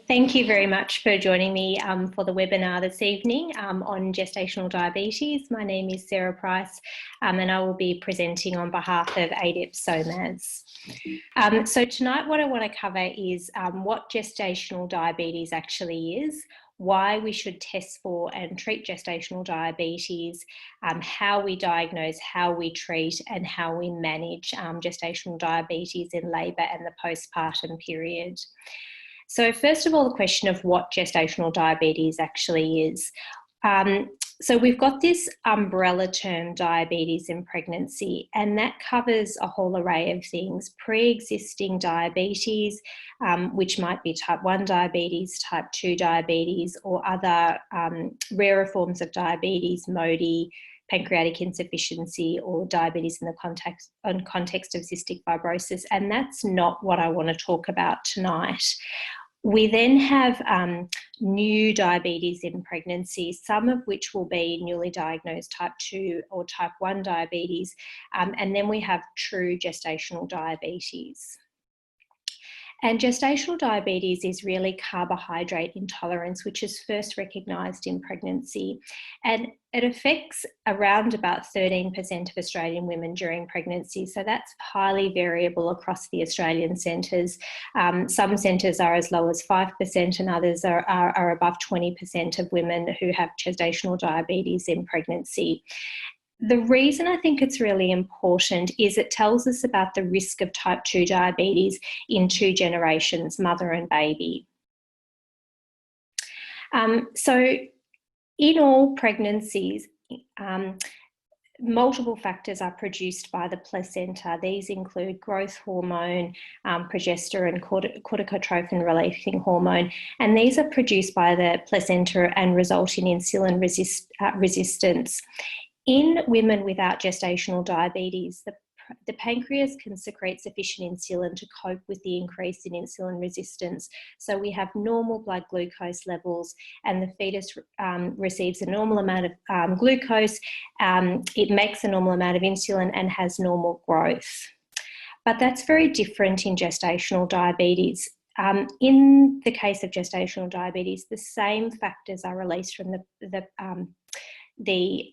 Thank you very much for joining me for the webinar this evening on gestational diabetes. My name is Sarah Price and I will be presenting on behalf of ADEP-SOMAS. So tonight what I want to cover is what gestational diabetes actually is, why we should test for and treat gestational diabetes, how we diagnose, how we treat and how we manage gestational diabetes in labour and the postpartum period. So first of all, the question of what gestational diabetes actually is. So we've got this umbrella term, diabetes in pregnancy, and that covers a whole array of things: pre-existing diabetes, which might be type 1 diabetes, type 2 diabetes, or other rarer forms of diabetes, MODY, pancreatic insufficiency, or diabetes in the context of cystic fibrosis. And that's not what I want to talk about tonight. We then have new diabetes in pregnancy, some of which will be newly diagnosed type 2 or type 1 diabetes, and then we have true gestational diabetes. And gestational diabetes is really carbohydrate intolerance, which is first recognised in pregnancy. And it affects around about 13% of Australian women during pregnancy. So that's highly variable across the Australian centres. Some centres are as low as 5% and others are above 20% of women who have gestational diabetes in pregnancy. The reason I think it's really important is it tells us about the risk of type 2 diabetes in 2 generations, mother and baby. So in all pregnancies, multiple factors are produced by the placenta. These include growth hormone, progesterone, corticotrophin-releasing hormone, and these are produced by the placenta and result in insulin resistance. In women without gestational diabetes, the pancreas can secrete sufficient insulin to cope with the increase in insulin resistance. So we have normal blood glucose levels and the fetus receives a normal amount of glucose, it makes a normal amount of insulin and has normal growth. But that's very different in gestational diabetes. In the case of gestational diabetes, the same factors are released from the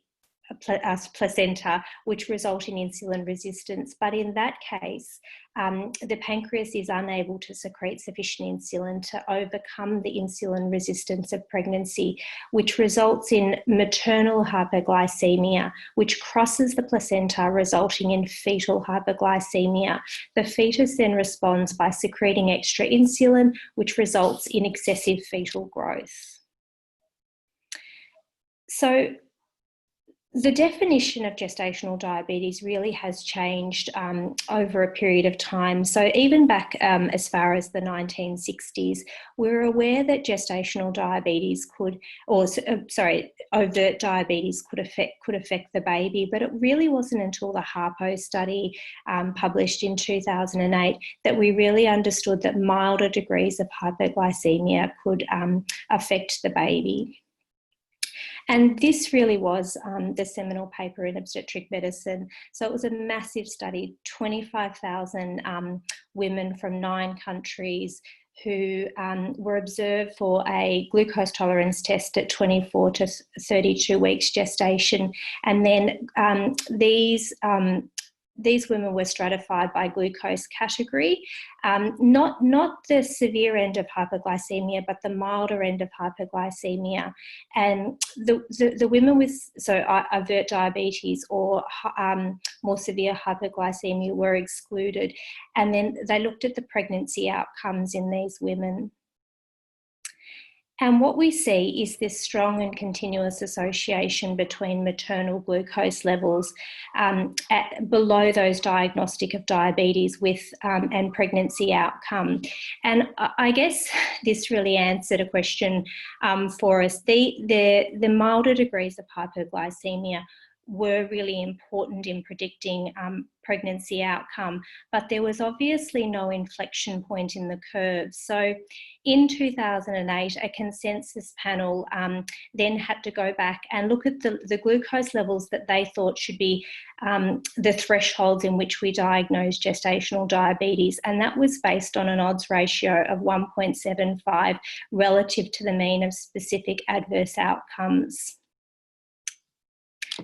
placenta, which result in insulin resistance. But in that case, the pancreas is unable to secrete sufficient insulin to overcome the insulin resistance of pregnancy, which results in maternal hyperglycemia, which crosses the placenta, resulting in fetal hyperglycemia. The fetus then responds by secreting extra insulin, which results in excessive fetal growth. So the definition of gestational diabetes really has changed over a period of time. So even back as far as the 1960s, we were aware that gestational diabetes overt diabetes could affect the baby, but it really wasn't until the HARPO study published in 2008 that we really understood that milder degrees of hyperglycemia could affect the baby. And this really was the seminal paper in obstetric medicine. So it was a massive study, 25,000 women from 9 countries who were observed for a glucose tolerance test at 24 to 32 weeks gestation. And then these women were stratified by glucose category, not the severe end of hyperglycemia, but the milder end of hyperglycemia. And the women with overt diabetes or more severe hyperglycemia were excluded. And then they looked at the pregnancy outcomes in these women. And what we see is this strong and continuous association between maternal glucose levels below those diagnostic of diabetes and pregnancy outcome. And I guess this really answered a question for us. The milder degrees of hypoglycemia were really important in predicting pregnancy outcome, but there was obviously no inflection point in the curve. So in 2008, a consensus panel then had to go back and look at the glucose levels that they thought should be the thresholds in which we diagnose gestational diabetes, and that was based on an odds ratio of 1.75 relative to the mean of specific adverse outcomes.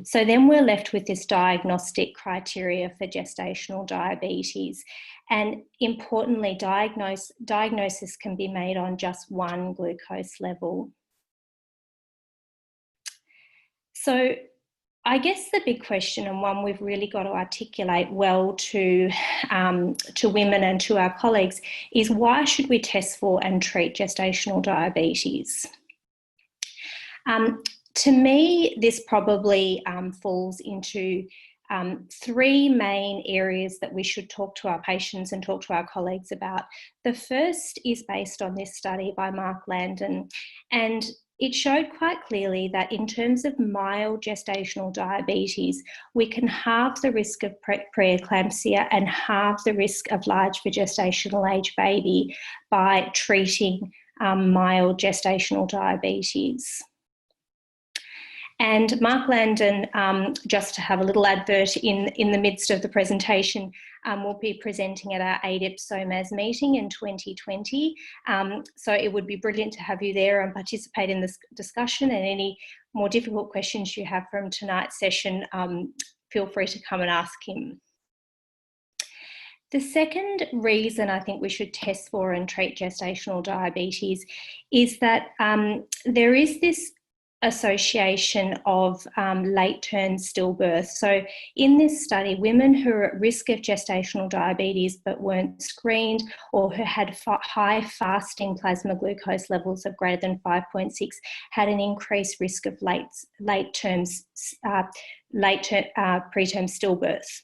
So then we're left with this diagnostic criteria for gestational diabetes. And importantly, diagnosis can be made on just one glucose level. So I guess the big question, and one we've really got to articulate well to women and to our colleagues, is why should we test for and treat gestational diabetes? To me, this probably falls into three main areas that we should talk to our patients and talk to our colleagues about. The first is based on this study by Mark Landon, and it showed quite clearly that in terms of mild gestational diabetes, we can halve the risk of preeclampsia and halve the risk of large for gestational age baby by treating mild gestational diabetes. And Mark Landon, just to have a little advert in the midst of the presentation, will be presenting at our ADIP SOMAS meeting in 2020. So it would be brilliant to have you there and participate in this discussion, and any more difficult questions you have from tonight's session, feel free to come and ask him. The second reason I think we should test for and treat gestational diabetes is that there is this association of late-term stillbirth. So in this study, women who are at risk of gestational diabetes but weren't screened, or who had high fasting plasma glucose levels of greater than 5.6, had an increased risk of preterm stillbirth.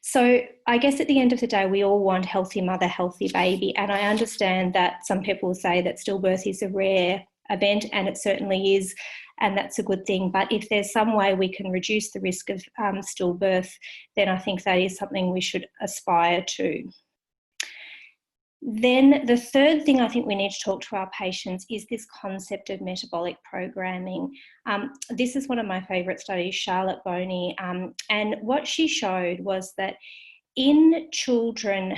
So I guess at the end of the day, we all want healthy mother, healthy baby. And I understand that some people say that stillbirth is a rare event, and it certainly is, and that's a good thing. But if there's some way we can reduce the risk of stillbirth, then I think that is something we should aspire to. Then the third thing I think we need to talk to our patients is this concept of metabolic programming. This is one of my favourite studies, Charlotte Boney, and what she showed was that in children,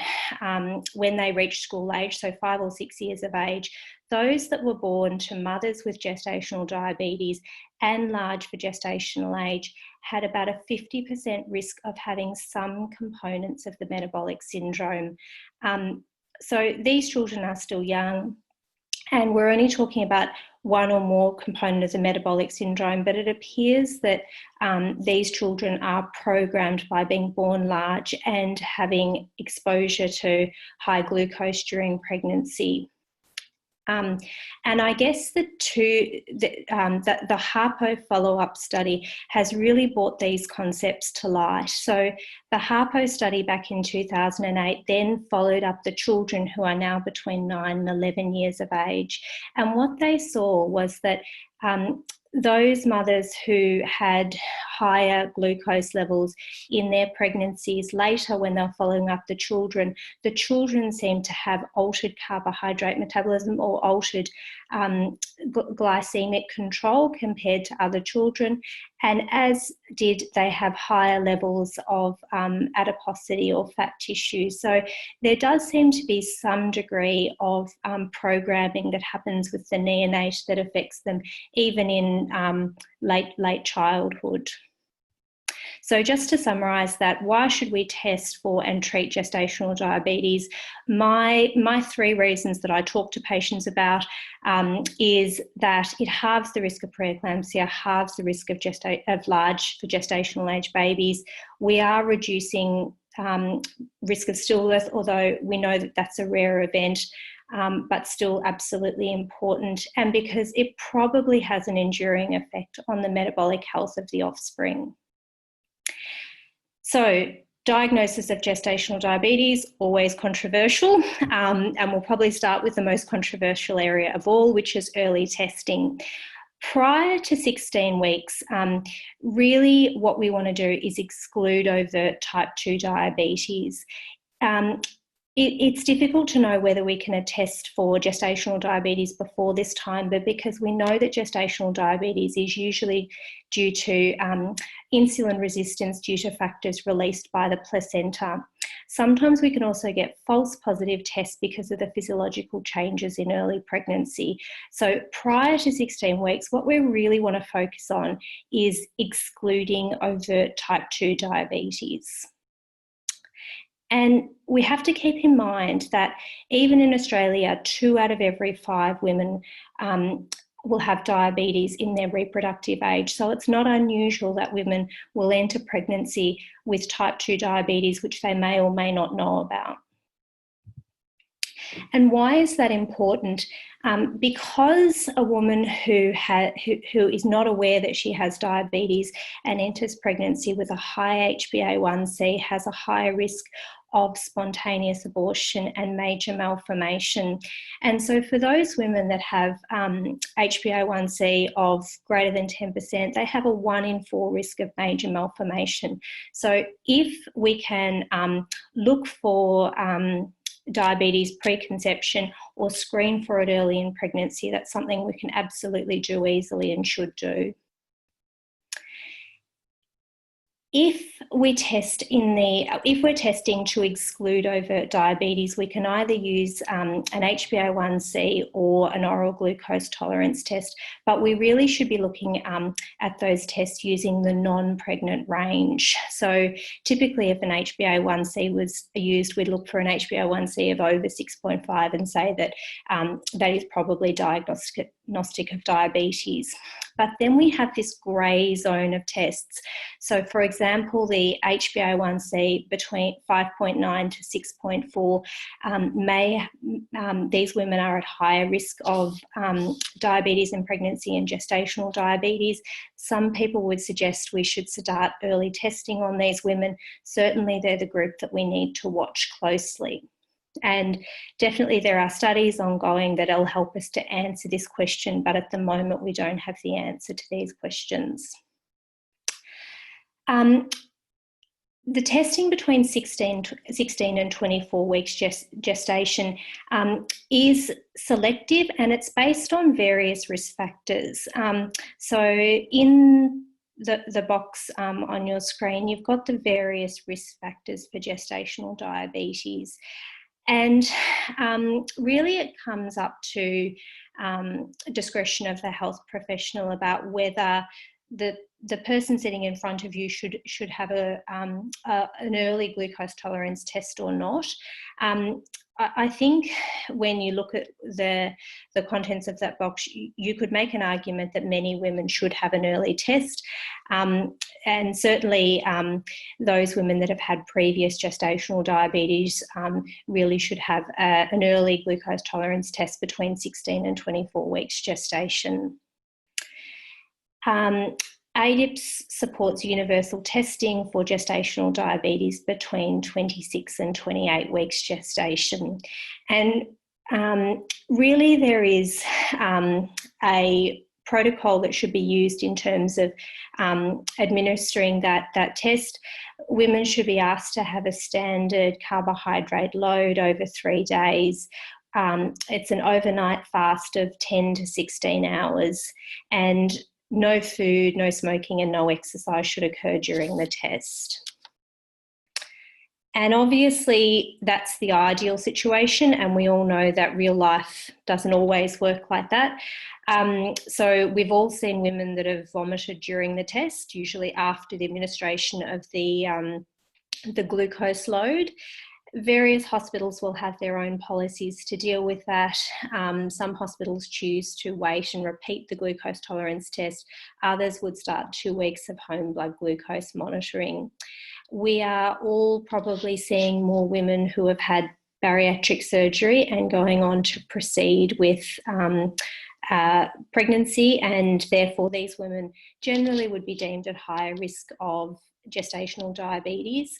when they reach school age, so 5 or 6 years of age, those that were born to mothers with gestational diabetes and large for gestational age had about a 50% risk of having some components of the metabolic syndrome. So these children are still young, and we're only talking about one or more components of metabolic syndrome, but it appears that these children are programmed by being born large and having exposure to high glucose during pregnancy. And I guess the HARPO follow-up study has really brought these concepts to light. So the HARPO study back in 2008 then followed up the children who are now between 9 and 11 years of age. And what they saw was that those mothers who had higher glucose levels in their pregnancies later, when they're following up the children seemed to have altered carbohydrate metabolism or altered glycemic control compared to other children, and as did they have higher levels of adiposity or fat tissue. So there does seem to be some degree of programming that happens with the neonate that affects them even in late childhood. So just to summarise that, why should we test for and treat gestational diabetes? My three reasons that I talk to patients about is that it halves the risk of preeclampsia, halves the risk of large for gestational age babies. We are reducing risk of stillbirth, although we know that that's a rare event, but still absolutely important, and because it probably has an enduring effect on the metabolic health of the offspring. So diagnosis of gestational diabetes, always controversial, and we'll probably start with the most controversial area of all, which is early testing. Prior to 16 weeks, really what we want to do is exclude overt type 2 diabetes. It's difficult to know whether we can attest for gestational diabetes before this time, but because we know that gestational diabetes is usually due to insulin resistance due to factors released by the placenta. Sometimes we can also get false positive tests because of the physiological changes in early pregnancy. So prior to 16 weeks, what we really want to focus on is excluding overt type 2 diabetes. And we have to keep in mind that even in Australia, 2 out of every 5 women will have diabetes in their reproductive age. So it's not unusual that women will enter pregnancy with type 2 diabetes, which they may or may not know about. And why is that important? Because a woman who is not aware that she has diabetes and enters pregnancy with a high HbA1c has a higher risk of spontaneous abortion and major malformation. And so for those women that have HbA1c of greater than 10%, they have a 1 in 4 risk of major malformation. So if we can look for diabetes preconception or screen for it early in pregnancy, that's something we can absolutely do easily and should do. If we're testing to exclude overt diabetes, we can either use an HbA1c or an oral glucose tolerance test, but we really should be looking at those tests using the non-pregnant range. So typically if an HbA1c was used, we'd look for an HbA1c of over 6.5 and say that that is probably diagnostic of diabetes. But then we have this grey zone of tests. So for example, the HbA1c between 5.9 to 6.4 these women are at higher risk of diabetes in pregnancy and gestational diabetes. Some people would suggest we should start early testing on these women. Certainly they're the group that we need to watch closely. And definitely there are studies ongoing that'll help us to answer this question, but at the moment we don't have the answer to these questions. The testing between 16 and 24 weeks gestation is selective, and it's based on various risk factors. So in the box on your screen, you've got the various risk factors for gestational diabetes. And really it comes up to discretion of the health professional about whether the person sitting in front of you should have an early glucose tolerance test or not. I think when you look at the contents of that box, you could make an argument that many women should have an early test. And certainly those women that have had previous gestational diabetes really should have an early glucose tolerance test between 16 and 24 weeks gestation. ADIPS supports universal testing for gestational diabetes between 26 and 28 weeks gestation. And really there is a protocol that should be used in terms of administering that test. Women should be asked to have a standard carbohydrate load over 3 days. It's an overnight fast of 10 to 16 hours, and no food, no smoking, and no exercise should occur during the test. And obviously that's the ideal situation, and we all know that real life doesn't always work like that. So we've all seen women that have vomited during the test, usually after the administration of the glucose load. Various hospitals will have their own policies to deal with that. Some hospitals choose to wait and repeat the glucose tolerance test. Others would start 2 weeks of home blood glucose monitoring. We are all probably seeing more women who have had bariatric surgery and going on to proceed with pregnancy, and therefore these women generally would be deemed at higher risk of gestational diabetes.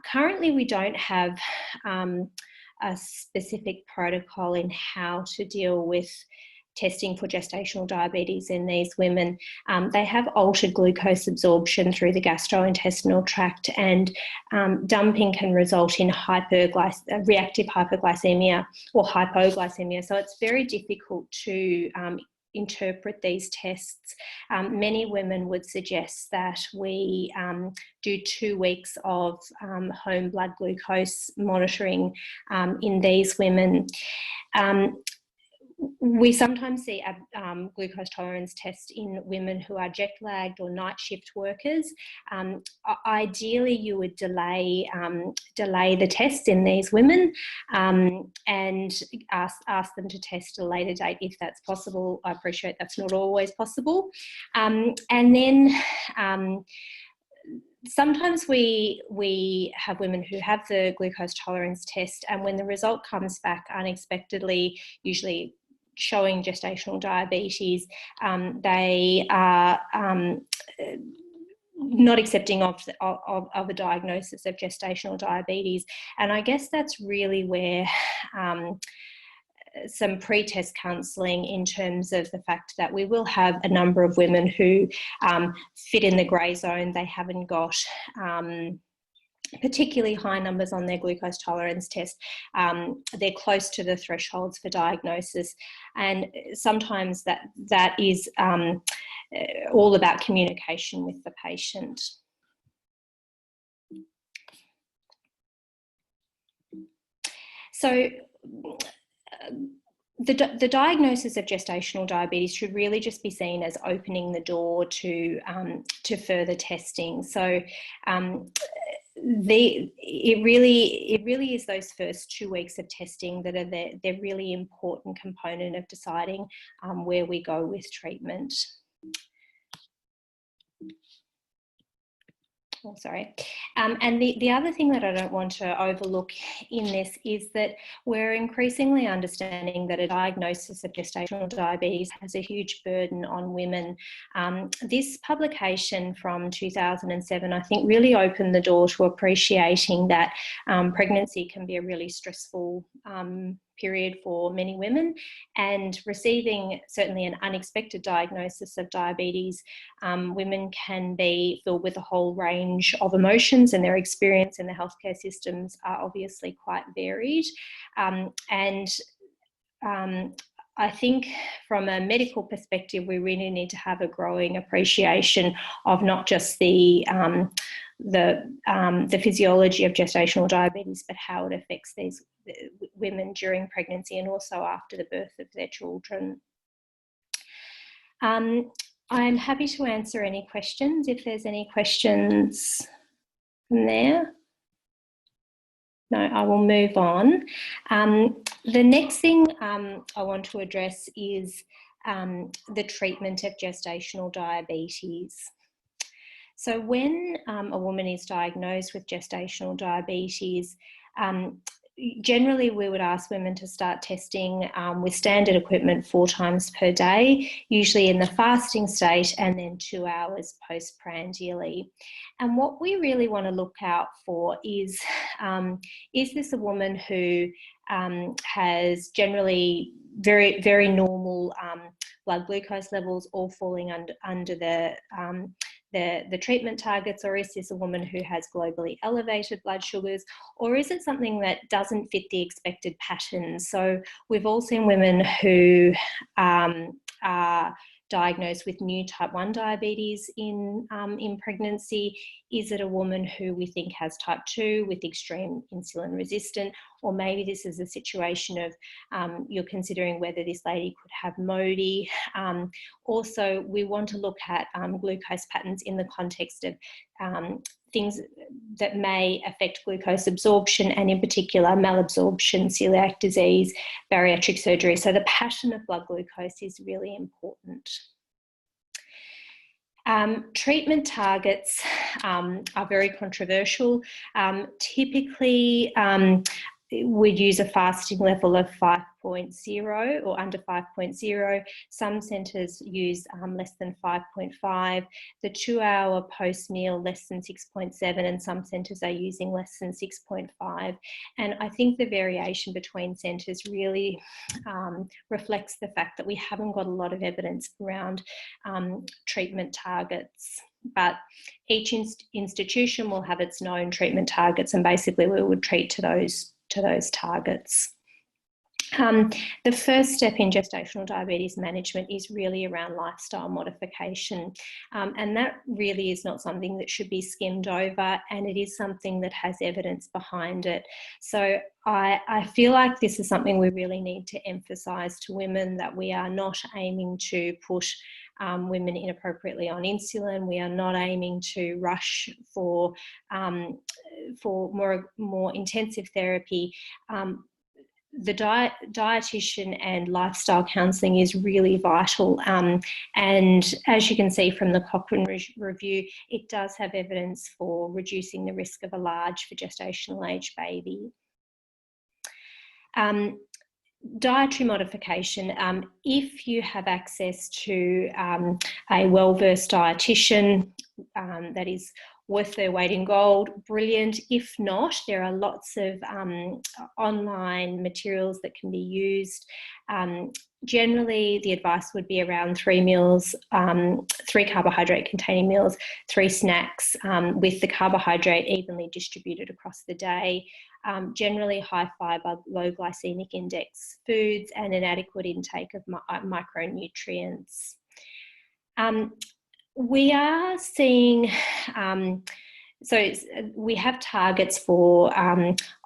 Currently, we don't have a specific protocol in how to deal with testing for gestational diabetes in these women, they have altered glucose absorption through the gastrointestinal tract, and dumping can result in reactive hyperglycemia or hypoglycemia. So it's very difficult to interpret these tests. Many women would suggest that we do 2 weeks of home blood glucose monitoring in these women. We sometimes see a glucose tolerance test in women who are jet lagged or night shift workers. Ideally, you would delay the tests in these women and ask them to test at a later date if that's possible. I appreciate that's not always possible. And then sometimes we have women who have the glucose tolerance test, and when the result comes back unexpectedly, usually showing gestational diabetes, they are not accepting of a diagnosis of gestational diabetes. And I guess that's really where some pre-test counselling, in terms of the fact that we will have a number of women who fit in the grey zone. They haven't got particularly high numbers on their glucose tolerance test. They're close to the thresholds for diagnosis, and sometimes that is all about communication with the patient. So the diagnosis of gestational diabetes should really just be seen as opening the door to further testing. So it really is those first 2 weeks of testing that are the really important component of deciding where we go with treatment. Oh, sorry. And the other thing that I don't want to overlook in this is that we're increasingly understanding that a diagnosis of gestational diabetes has a huge burden on women. This publication from 2007, I think, really opened the door to appreciating that pregnancy can be a really stressful period for many women, and receiving certainly an unexpected diagnosis of diabetes, women can be filled with a whole range of emotions, and their experience in the healthcare systems are obviously quite varied. I think from a medical perspective, we really need to have a growing appreciation of not just the physiology of gestational diabetes, but how it affects these women during pregnancy and also after the birth of their children. I'm happy to answer any questions if there's any questions from there. No, I will move on. The next thing I want to address is the treatment of gestational diabetes. So when a woman is diagnosed with gestational diabetes, generally we would ask women to start testing with standard equipment 4 times per day, usually in the fasting state, and then 2 hours postprandially. And what we really want to look out for is this a woman who has generally very, very normal blood glucose levels, all falling under the treatment targets, or is this a woman who has globally elevated blood sugars, or is it something that doesn't fit the expected pattern? So we've all seen women who are diagnosed with new type 1 diabetes in pregnancy. Is it a woman who we think has type 2 with extreme insulin resistant, or maybe this is a situation of you're considering whether this lady could have MODY. Also, we want to look at glucose patterns in the context of things that may affect glucose absorption, and in particular malabsorption, celiac disease, bariatric surgery. So the pattern of blood glucose is really important. Treatment targets are very controversial. Typically, we'd use a fasting level of 5.0 or under 5.0. Some centres use less than 5.5. The 2-hour post-meal less than 6.7, and some centres are using less than 6.5. And I think the variation between centres really reflects the fact that we haven't got a lot of evidence around treatment targets. But each institution will have its known treatment targets, and basically we would treat to those targets. The first step in gestational diabetes management is really around lifestyle modification, and that really is not something that should be skimmed over, and it is something that has evidence behind it. So I feel like this is something we really need to emphasise to women, that we are not aiming to put women inappropriately on insulin. We are not aiming to rush for more intensive therapy. The dietitian and lifestyle counselling is really vital, and as you can see from the Cochrane review, it does have evidence for reducing the risk of a large for gestational age baby. Dietary modification, if you have access to a well-versed dietitian that is worth their weight in gold, brilliant. If not, there are lots of online materials that can be used. Generally, the advice would be around 3 meals, 3 carbohydrate containing meals, 3 snacks, with the carbohydrate evenly distributed across the day. Generally high fibre, low glycemic index foods, and an adequate intake of micronutrients. We are seeing, so we have targets for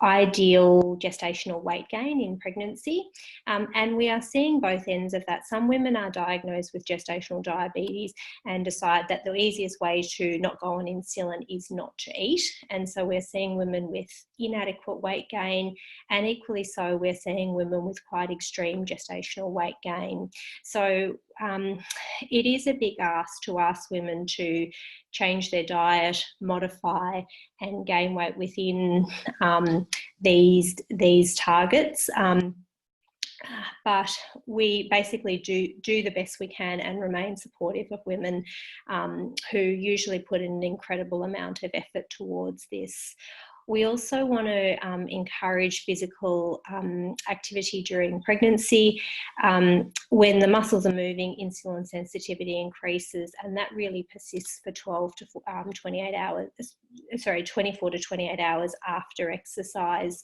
ideal gestational weight gain in pregnancy, and we are seeing both ends of that. Some women are diagnosed with gestational diabetes and decide that the easiest way to not go on insulin is not to eat, and so we're seeing women with inadequate weight gain, and equally so we're seeing women with quite extreme gestational weight gain. So it is a big ask to ask women to change their diet, modify and gain weight within these targets. But we basically do the best we can and remain supportive of women who usually put in an incredible amount of effort towards this. We also want to encourage physical activity during pregnancy. When the muscles are moving, insulin sensitivity increases, and that really persists for 24 to 28 hours after exercise.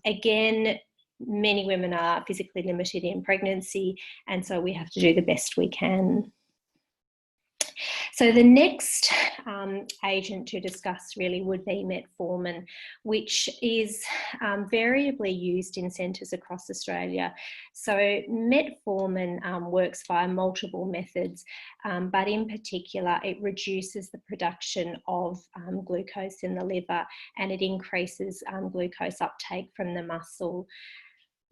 Again, many women are physically limited in pregnancy, and so we have to do the best we can. So the next agent to discuss really would be metformin, which is variably used in centres across Australia. So metformin works via multiple methods, but in particular it reduces the production of glucose in the liver, and it increases glucose uptake from the muscle.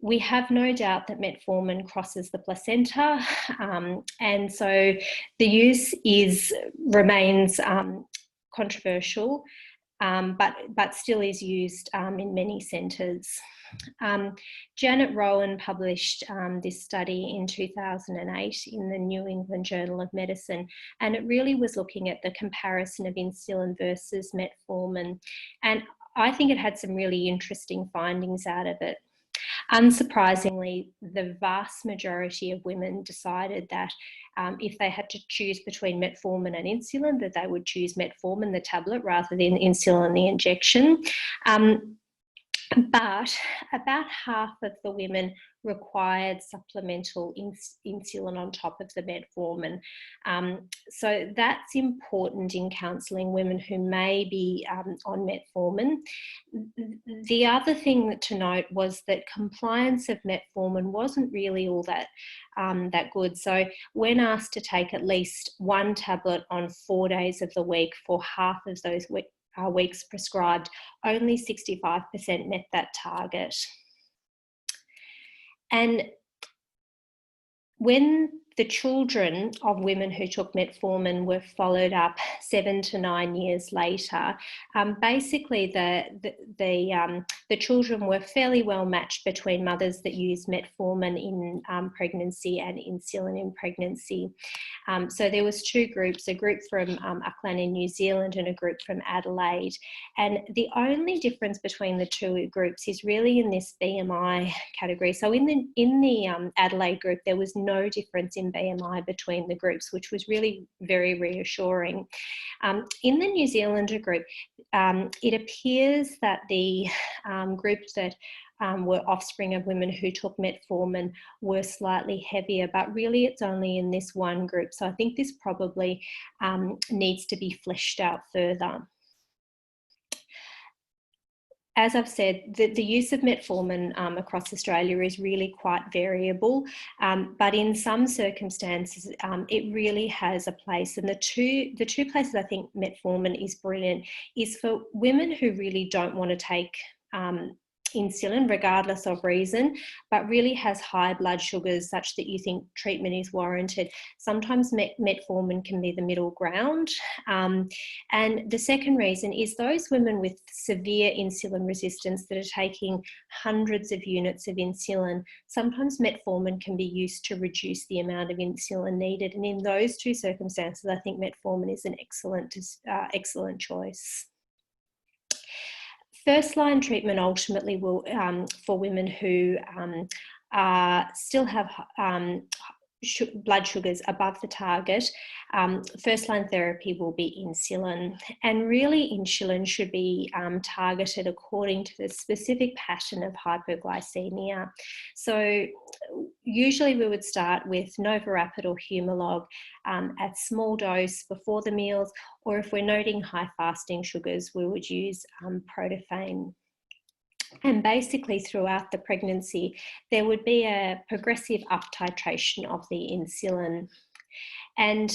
We have no doubt that metformin crosses the placenta, and so the use remains controversial, but still is used in many centres. Janet Rowan published this study in 2008 in the New England Journal of Medicine, and it really was looking at the comparison of insulin versus metformin, and I think it had some really interesting findings out of it. Unsurprisingly, the vast majority of women decided that if they had to choose between metformin and insulin, that they would choose metformin, the tablet, rather than insulin, the injection. But about half of the women required supplemental insulin on top of the metformin. So that's important in counselling women who may be on metformin. The other thing to note was that compliance of metformin wasn't really all that good. So when asked to take at least 1 tablet on 4 days of the week for half of those weeks prescribed, only 65% met that target. And when the children of women who took metformin were followed up 7 to 9 years later. Basically, the children were fairly well matched between mothers that used metformin in pregnancy and insulin in pregnancy. So there was two groups, a group from Auckland in New Zealand and a group from Adelaide. And the only difference between the two groups is really in this BMI category. So in the Adelaide group, there was no difference in BMI between the groups, which was really very reassuring. In the New Zealander group, it appears that the groups that were offspring of women who took metformin were slightly heavier, but really it's only in this one group. So I think this probably needs to be fleshed out further. As I've said, the use of metformin across Australia is really quite variable, but in some circumstances, it really has a place. And the two places I think metformin is brilliant is for women who really don't want to take insulin regardless of reason, but really has high blood sugars such that you think treatment is warranted. Sometimes metformin can be the middle ground. And the second reason is those women with severe insulin resistance that are taking hundreds of units of insulin, sometimes metformin can be used to reduce the amount of insulin needed. And in those two circumstances, I think metformin is an excellent choice. First-line treatment ultimately will, for women who still have blood sugars above the target, first-line therapy will be insulin. And really, insulin should be targeted according to the specific pattern of hypoglycemia. So usually we would start with Novorapid or Humalog at small dose before the meals, or if we're noting high fasting sugars, we would use Protophane. And basically throughout the pregnancy, there would be a progressive up titration of the insulin. And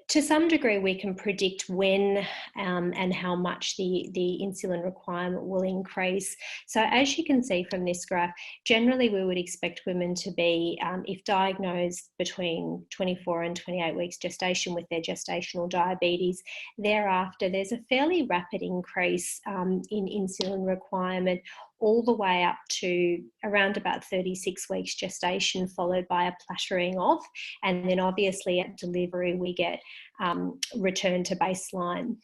to some degree, we can predict when and how much the insulin requirement will increase. So as you can see from this graph, generally we would expect women to be, if diagnosed between 24 and 28 weeks gestation with their gestational diabetes, thereafter there's a fairly rapid increase in insulin requirement all the way up to around about 36 weeks gestation, followed by a plateauing off. And then obviously at delivery, we get return to baseline.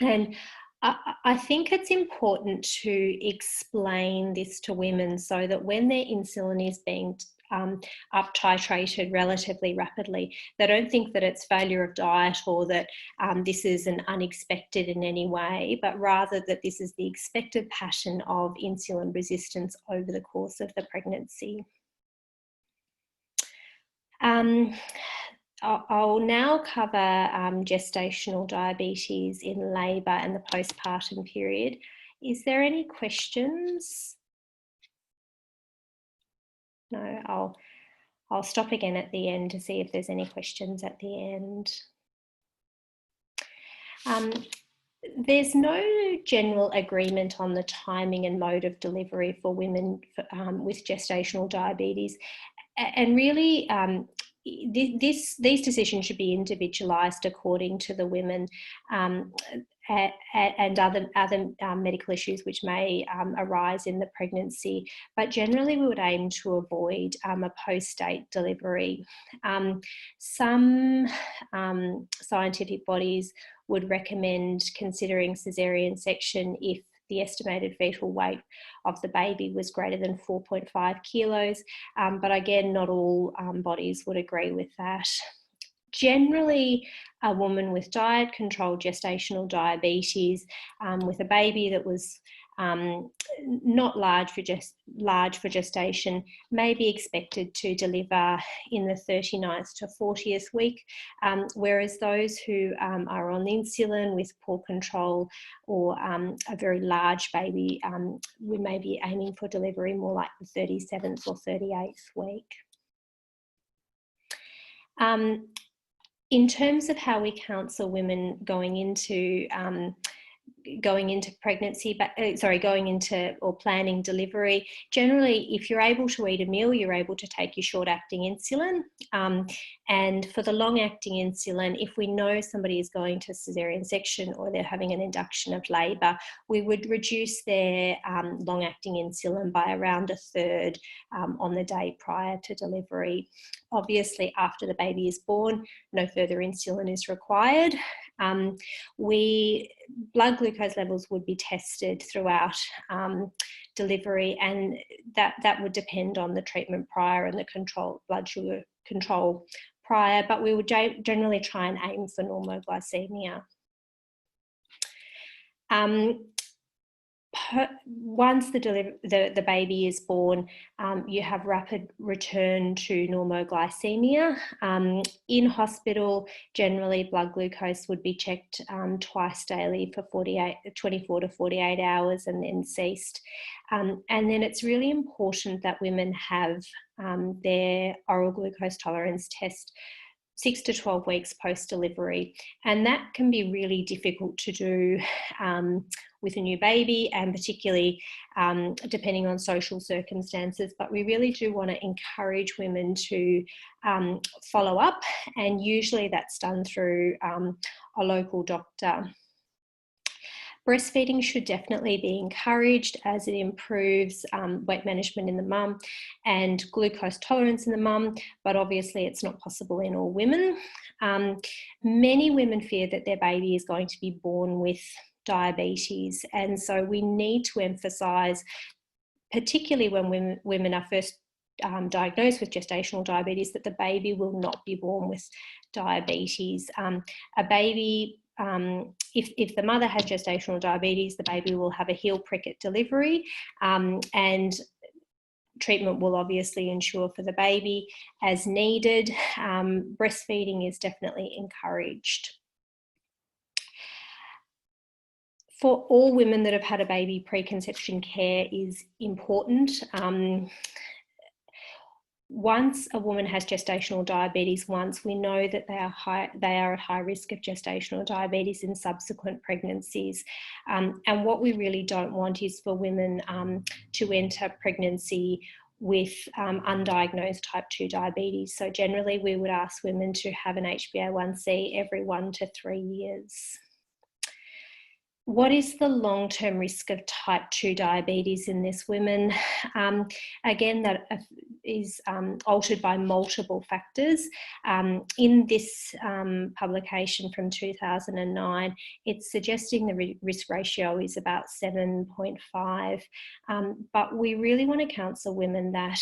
And I think it's important to explain this to women so that when their insulin is being up titrated relatively rapidly, they don't think that it's failure of diet or that this is an unexpected in any way, but rather that this is the expected pattern of insulin resistance over the course of the pregnancy. I'll now cover gestational diabetes in labour and the postpartum period. Is there any questions? No, I'll stop again at the end to see if there's any questions at the end. There's no general agreement on the timing and mode of delivery for women with gestational diabetes. And really, these decisions should be individualised according to the women and other medical issues which may arise in the pregnancy. But generally, we would aim to avoid a post-date delivery. Some scientific bodies would recommend considering caesarean section if the estimated fetal weight of the baby was greater than 4.5 kilos. But again, not all bodies would agree with that. Generally, a woman with diet-controlled gestational diabetes with a baby that was not large for gestation may be expected to deliver in the 39th to 40th week, whereas those who are on insulin with poor control or a very large baby, we may be aiming for delivery more like the 37th or 38th week. In terms of how we counsel women going into going into pregnancy, but going into or planning delivery, generally, if you're able to eat a meal, you're able to take your short-acting insulin. And for the long-acting insulin, if we know somebody is going to cesarean section or they're having an induction of labour, we would reduce their long-acting insulin by around a third on the day prior to delivery. Obviously, after the baby is born, no further insulin is required. Blood glucose levels would be tested throughout delivery, and that would depend on the treatment prior and the blood sugar control prior, but we would generally try and aim for normoglycemia. Once the baby is born, you have rapid return to normoglycemia. In hospital, generally blood glucose would be checked twice daily for 24 to 48 hours and then ceased. And then it's really important that women have their oral glucose tolerance test 6 to 12 weeks post-delivery, and that can be really difficult to do with a new baby, and particularly depending on social circumstances. But we really do want to encourage women to follow up, and usually that's done through a local doctor. Breastfeeding should definitely be encouraged as it improves weight management in the mum and glucose tolerance in the mum, but obviously it's not possible in all women. Many women fear that their baby is going to be born with diabetes, and so we need to emphasise, particularly when women are first diagnosed with gestational diabetes, that the baby will not be born with diabetes. A baby, if the mother has gestational diabetes, the baby will have a heel prick at delivery, and treatment will obviously ensure for the baby as needed. Breastfeeding is definitely encouraged. For all women that have had a baby, preconception care is important. Once a woman has gestational diabetes we know that they are at high risk of gestational diabetes in subsequent pregnancies. And what we really don't want is for women to enter pregnancy with undiagnosed type 2 diabetes. So generally we would ask women to have an HbA1c every 1 to 3 years. What is the long-term risk of type 2 diabetes in this women? Again, that is altered by multiple factors. In this publication from 2009, it's suggesting the risk ratio is about 7.5, but we really want to counsel women that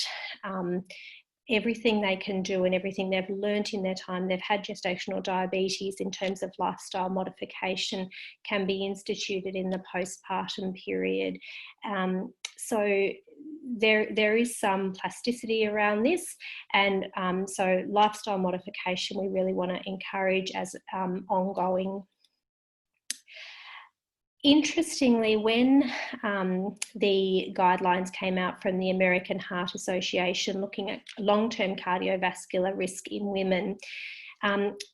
everything they can do and everything they've learnt in their time, they've had gestational diabetes in terms of lifestyle modification, can be instituted in the postpartum period. So there is some plasticity around this, and so lifestyle modification we really want to encourage as ongoing. Interestingly, when the guidelines came out from the American Heart Association looking at long-term cardiovascular risk in women,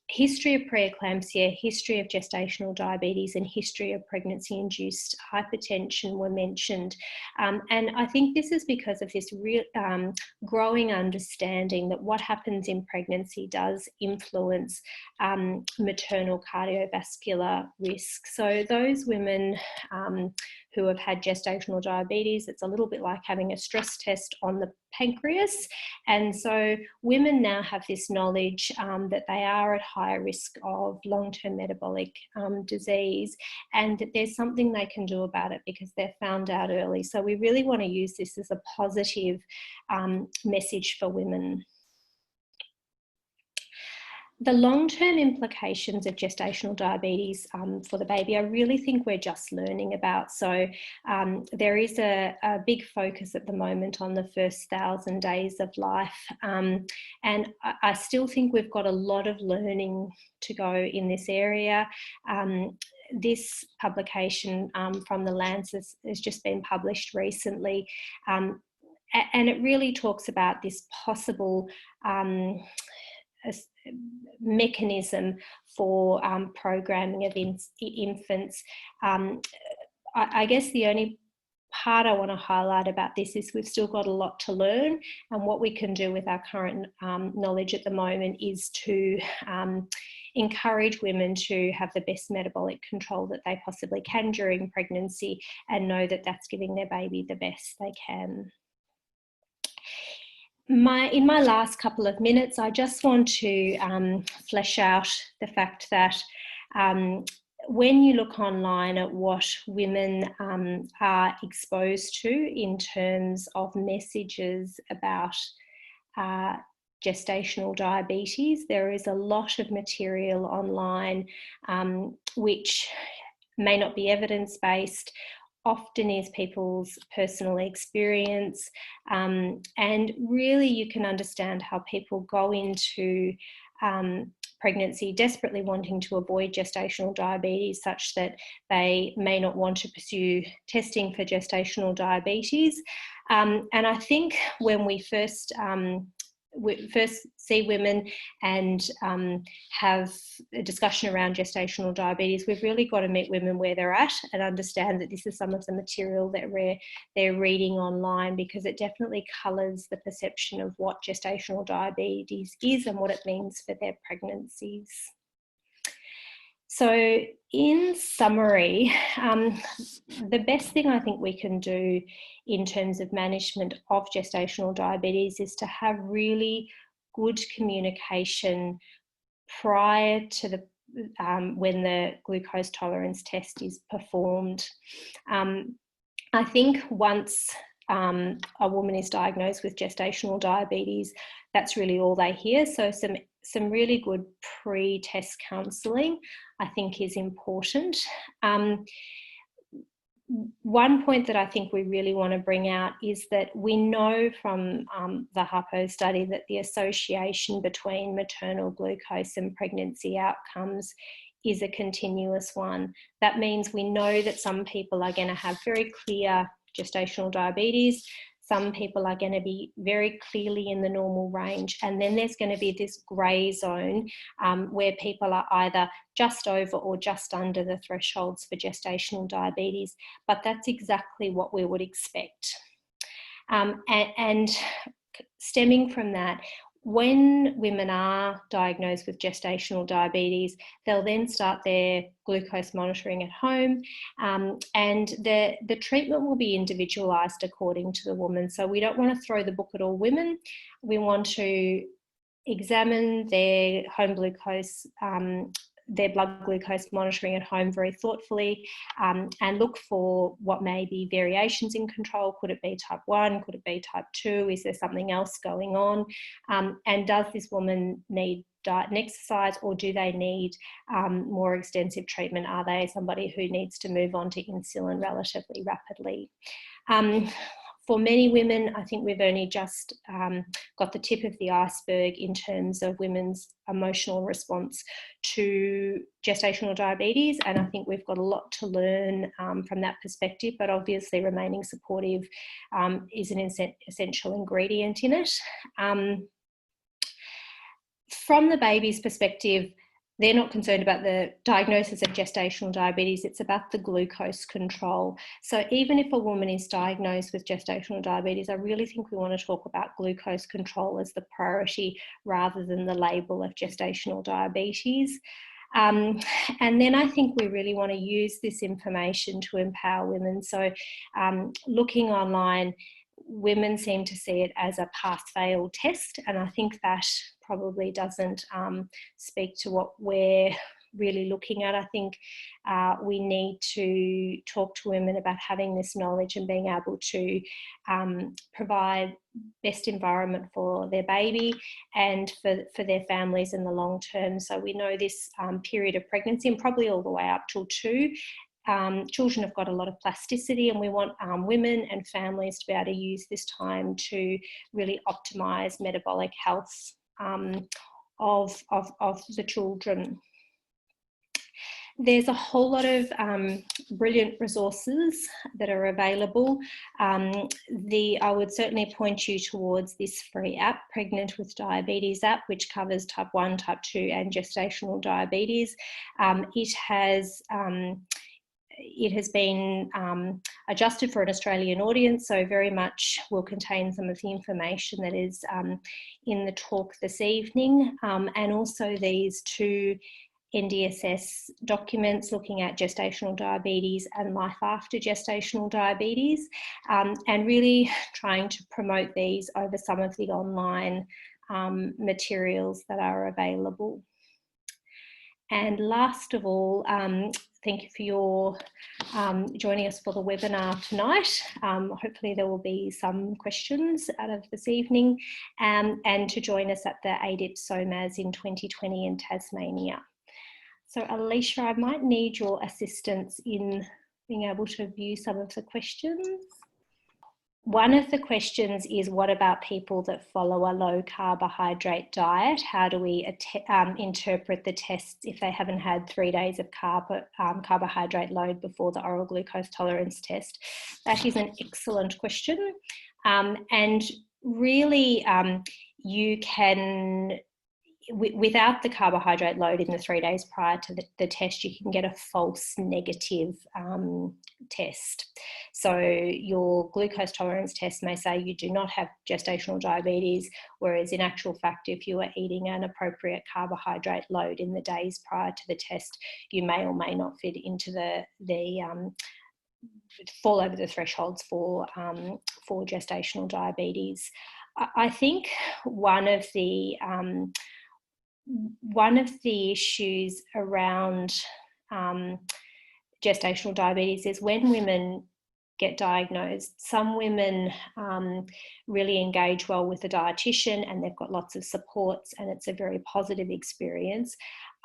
history of preeclampsia, history of gestational diabetes, and history of pregnancy-induced hypertension were mentioned. And I think this is because of this real growing understanding that what happens in pregnancy does influence maternal cardiovascular risk. So those women who have had gestational diabetes, it's a little bit like having a stress test on the pancreas. And so women now have this knowledge that they are at higher risk of long-term metabolic disease, and that there's something they can do about it because they're found out early. So we really want to use this as a positive message for women. The long-term implications of gestational diabetes for the baby, I really think we're just learning about. So there is a big focus at the moment on the first 1,000 days of life. And I still think we've got a lot of learning to go in this area. This publication from the Lancet has just been published recently. And it really talks about this possible mechanism for programming of infants. I guess the only part I want to highlight about this is we've still got a lot to learn, and what we can do with our current knowledge at the moment is to encourage women to have the best metabolic control that they possibly can during pregnancy, and know that that's giving their baby the best they can. In my last couple of minutes, I just want to flesh out the fact that when you look online at what women are exposed to in terms of messages about gestational diabetes, there is a lot of material online which may not be evidence-based, often is people's personal experience, and really you can understand how people go into pregnancy desperately wanting to avoid gestational diabetes, such that they may not want to pursue testing for gestational diabetes. And I think when we first see women and have a discussion around gestational diabetes, we've really got to meet women where they're at and understand that this is some of the material that they're reading online, because it definitely colours the perception of what gestational diabetes is and what it means for their pregnancies. So in summary, the best thing I think we can do in terms of management of gestational diabetes is to have really good communication prior to the when the glucose tolerance test is performed. I think once a woman is diagnosed with gestational diabetes, that's really all they hear. So some really good pre-test counselling, I think, is important. One point that I think we really want to bring out is that we know from the HAPO study that the association between maternal glucose and pregnancy outcomes is a continuous one. That means we know that some people are going to have very clear gestational diabetes, some people are going to be very clearly in the normal range, and then there's going to be this grey zone where people are either just over or just under the thresholds for gestational diabetes, but that's exactly what we would expect. And stemming from that, when women are diagnosed with gestational diabetes, they'll then start their glucose monitoring at home, and the treatment will be individualised according to the woman. So we don't want to throw the book at all women. We want to examine their home glucose, their blood glucose monitoring at home very thoughtfully, and look for what may be variations in control. Could it be type 1? Could it be type 2? Is there something else going on? And does this woman need diet and exercise, or do they need more extensive treatment? Are they somebody who needs to move on to insulin relatively rapidly? For many women, I think we've only just got the tip of the iceberg in terms of women's emotional response to gestational diabetes, and I think we've got a lot to learn from that perspective, but obviously remaining supportive is an essential ingredient in it. From the baby's perspective, they're not concerned about the diagnosis of gestational diabetes, it's about the glucose control. So even if a woman is diagnosed with gestational diabetes, I really think we want to talk about glucose control as the priority rather than the label of gestational diabetes. And then I think we really want to use this information to empower women. So looking online, women seem to see it as a pass-fail test, and I think that probably doesn't speak to what we're really looking at. I think we need to talk to women about having this knowledge and being able to provide best environment for their baby and for their families in the long term. So we know this period of pregnancy, and probably all the way up till 2, children have got a lot of plasticity, and we want women and families to be able to use this time to really optimise metabolic health of the children. There's a whole lot of brilliant resources that are available. I would certainly point you towards this free app, Pregnant with Diabetes app, which covers type 1, type 2 and gestational diabetes. It has been adjusted for an Australian audience, so very much will contain some of the information that is in the talk this evening, and also these two NDSS documents looking at gestational diabetes and life after gestational diabetes, and really trying to promote these over some of the online materials that are available. And last of all, thank you for your joining us for the webinar tonight. Hopefully there will be some questions out of this evening, and to join us at the ADIP SOMAS in 2020 in Tasmania. So Alicia, I might need your assistance in being able to view some of the questions. One of the questions is, what about people that follow a low carbohydrate diet? How do we interpret the tests if they haven't had 3 days of carbohydrate load before the oral glucose tolerance test? That is an excellent question. And really, you can, without the carbohydrate load in the 3 days prior to the test, you can get a false negative test. So your glucose tolerance test may say you do not have gestational diabetes, whereas in actual fact, if you are eating an appropriate carbohydrate load in the days prior to the test, you may or may not fit into fall over the thresholds for gestational diabetes. I think one of the issues around gestational diabetes is when women get diagnosed, some women really engage well with a dietitian and they've got lots of supports and it's a very positive experience.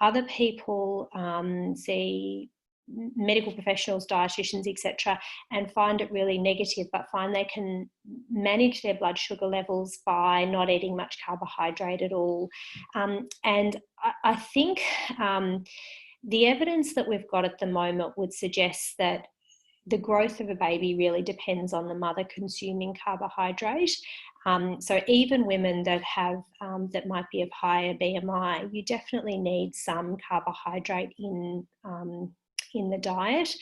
Other people see medical professionals, dietitians, etc., and find it really negative, but find they can manage their blood sugar levels by not eating much carbohydrate at all. And I think the evidence that we've got at the moment would suggest that the growth of a baby really depends on the mother consuming carbohydrate. So even women that have that might be of higher BMI, you definitely need some carbohydrate in the diet.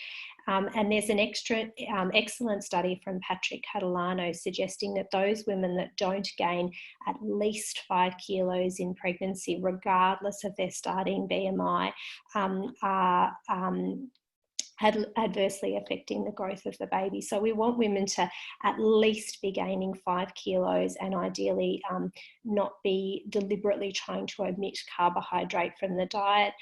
And there's an excellent study from Patrick Catalano suggesting that those women that don't gain at least 5 kilos in pregnancy, regardless of their starting BMI, are adversely affecting the growth of the baby. So we want women to at least be gaining 5 kilos and ideally not be deliberately trying to omit carbohydrate from the diet.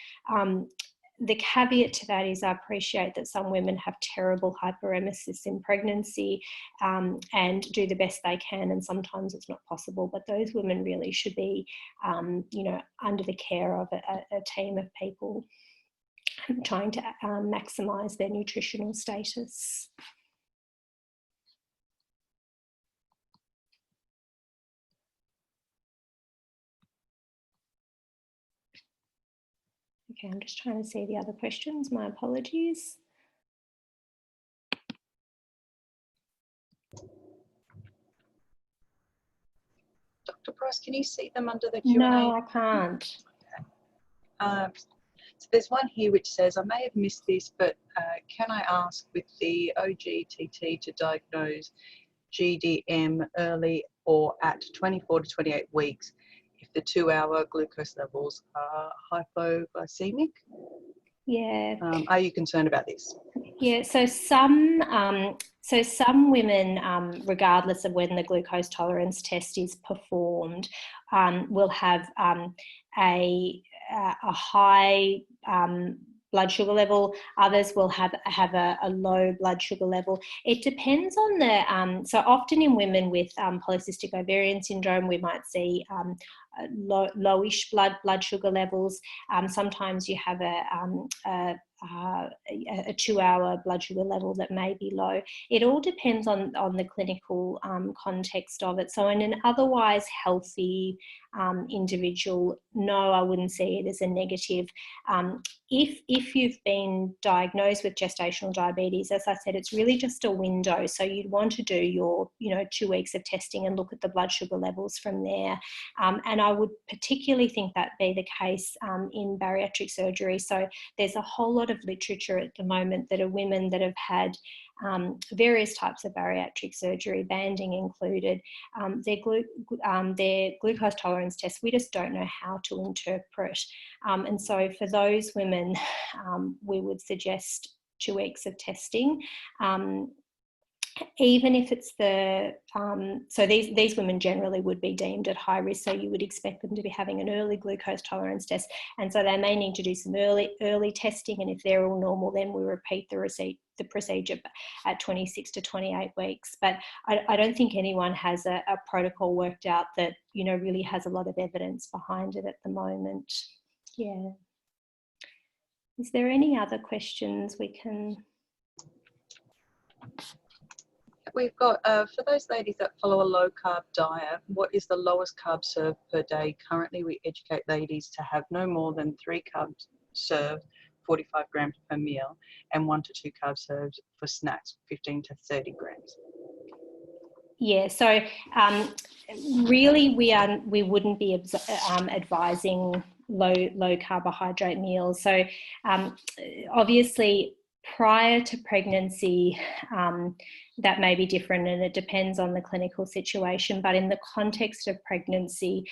The caveat to that is I appreciate that some women have terrible hyperemesis in pregnancy and do the best they can, and sometimes it's not possible, but those women really should be, under the care of a team of people trying to maximise their nutritional status. Okay, I'm just trying to see the other questions. My apologies. Dr. Price, can you see them under the Q&A? No, I can't. Okay. So there's one here which says, I may have missed this, but can I ask with the OGTT to diagnose GDM early or at 24 to 28 weeks if the 2-hour glucose levels are hypoglycemic? Yeah. Are you concerned about this? Yeah, so some women, regardless of when the glucose tolerance test is performed, will have a high blood sugar level. Others will have a low blood sugar level. It depends on the, so often in women with polycystic ovarian syndrome, we might see lowish blood sugar levels. Sometimes you have a 2-hour blood sugar level that may be low. It all depends on the clinical context of it. So in an otherwise healthy individual, no, I wouldn't see it as a negative. If you've been diagnosed with gestational diabetes, as I said, it's really just a window. So you'd want to do your, 2 weeks of testing and look at the blood sugar levels from there. And I would particularly think that be the case in bariatric surgery. So there's a whole lot of literature at the moment that are women that have had various types of bariatric surgery, banding included, their glucose tolerance tests, we just don't know how to interpret. And so for those women, we would suggest 2 weeks of testing. Even if it's so these women generally would be deemed at high risk, so you would expect them to be having an early glucose tolerance test, and so they may need to do some early testing, and if they're all normal, then we repeat the procedure at 26 to 28 weeks. But I don't think anyone has a protocol worked out that, really has a lot of evidence behind it at the moment. Yeah. Is there any other questions we can... We've got, for those ladies that follow a low-carb diet, what is the lowest carb served per day? Currently, we educate ladies to have no more than 3 carbs served, 45 grams per meal, and 1 to 2 carbs served for snacks, 15 to 30 grams. Yeah, so really we wouldn't be advising low carbohydrate meals. So obviously prior to pregnancy, that may be different, and it depends on the clinical situation, but in the context of pregnancy,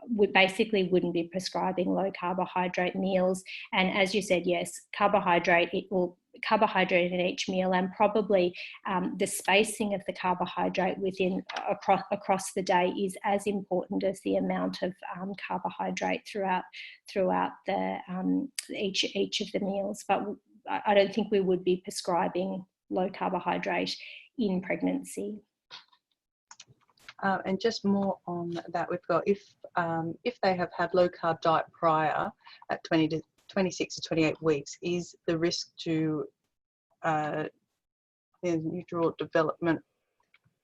we basically wouldn't be prescribing low carbohydrate meals. And as you said, yes, carbohydrate in each meal, and probably the spacing of the carbohydrate across the day is as important as the amount of carbohydrate throughout the each of the meals. But I don't think we would be prescribing low carbohydrate in pregnancy. And just more on that, we've got if they have had low carb diet prior at 26 to 28 weeks, is the risk to the neural development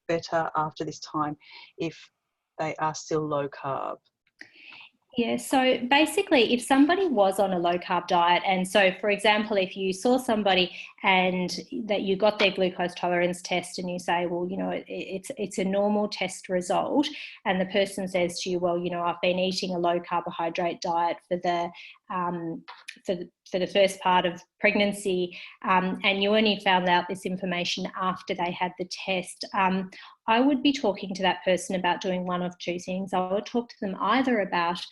better after this time if they are still low carb? Yeah, so basically if somebody was on a low carb diet, and so for example, if you saw somebody and that you got their glucose tolerance test and you say, well, it's a normal test result, and the person says to you, well, I've been eating a low carbohydrate diet for the first part of pregnancy, and you only found out this information after they had the test, I would be talking to that person about doing one of two things. I would talk to them either about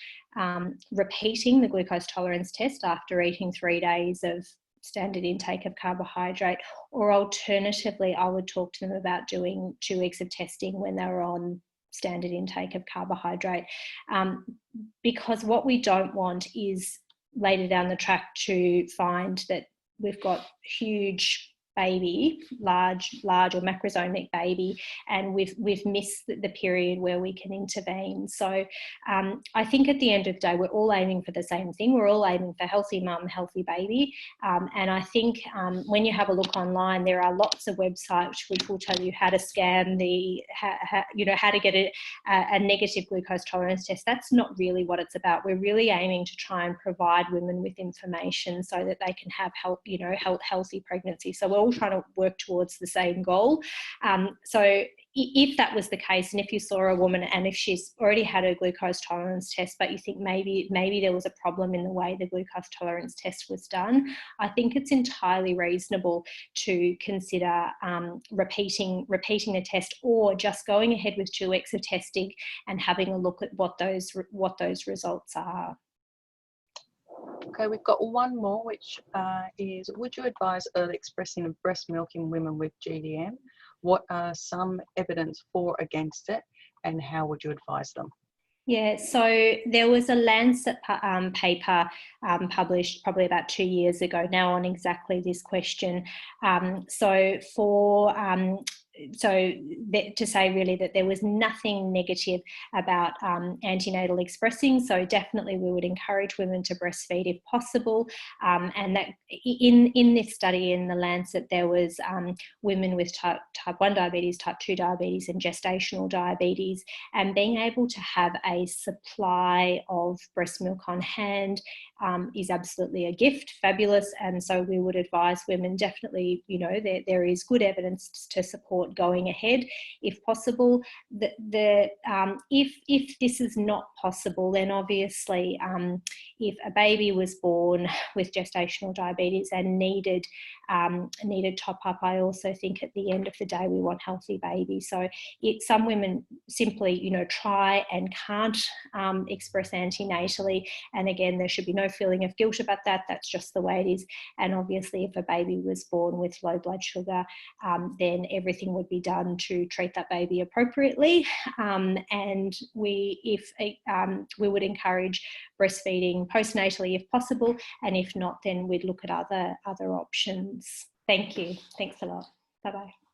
repeating the glucose tolerance test after eating 3 days of standard intake of carbohydrate, or alternatively, I would talk to them about doing 2 weeks of testing when they were on standard intake of carbohydrate, because what we don't want is later down the track to find that we've got huge baby, large or macrosomic baby, and we've missed the period where we can intervene. So I think at the end of the day, we're all aiming for the same thing. We're all aiming for healthy mum, healthy baby. And I think when you have a look online, there are lots of websites which will tell you how to scan how to get a negative glucose tolerance test. That's not really what it's about. We're really aiming to try and provide women with information so that they can have healthy pregnancy. So we're all trying to work towards the same goal. So if that was the case, and if you saw a woman and if she's already had her glucose tolerance test, but you think maybe there was a problem in the way the glucose tolerance test was done, I think it's entirely reasonable to consider repeating the test, or just going ahead with 2 weeks of testing and having a look at what those results are. Okay, we've got one more, which is, would you advise early expressing of breast milk in women with GDM? What are some evidence for against it, and how would you advise them? Yeah, so there was a Lancet paper published probably about 2 years ago now on exactly this question. So for to say really that there was nothing negative about antenatal expressing. So definitely we would encourage women to breastfeed if possible. And that in this study in the Lancet, there was women with type 1 diabetes, type 2 diabetes and gestational diabetes, and being able to have a supply of breast milk on hand is absolutely a gift, fabulous. And so we would advise women definitely, you know, there is good evidence to support going ahead if possible. If this is not possible, then obviously if a baby was born with gestational diabetes and needed top up, I also think at the end of the day we want healthy babies. So some women simply, you know, try and can't express antenatally, and again there should be no feeling of guilt about that. That's just the way it is. And obviously if a baby was born with low blood sugar, then everything would be done to treat that baby appropriately. And we would encourage breastfeeding postnatally if possible, and if not, then we'd look at other options. Thank you. Thanks a lot. Bye-bye.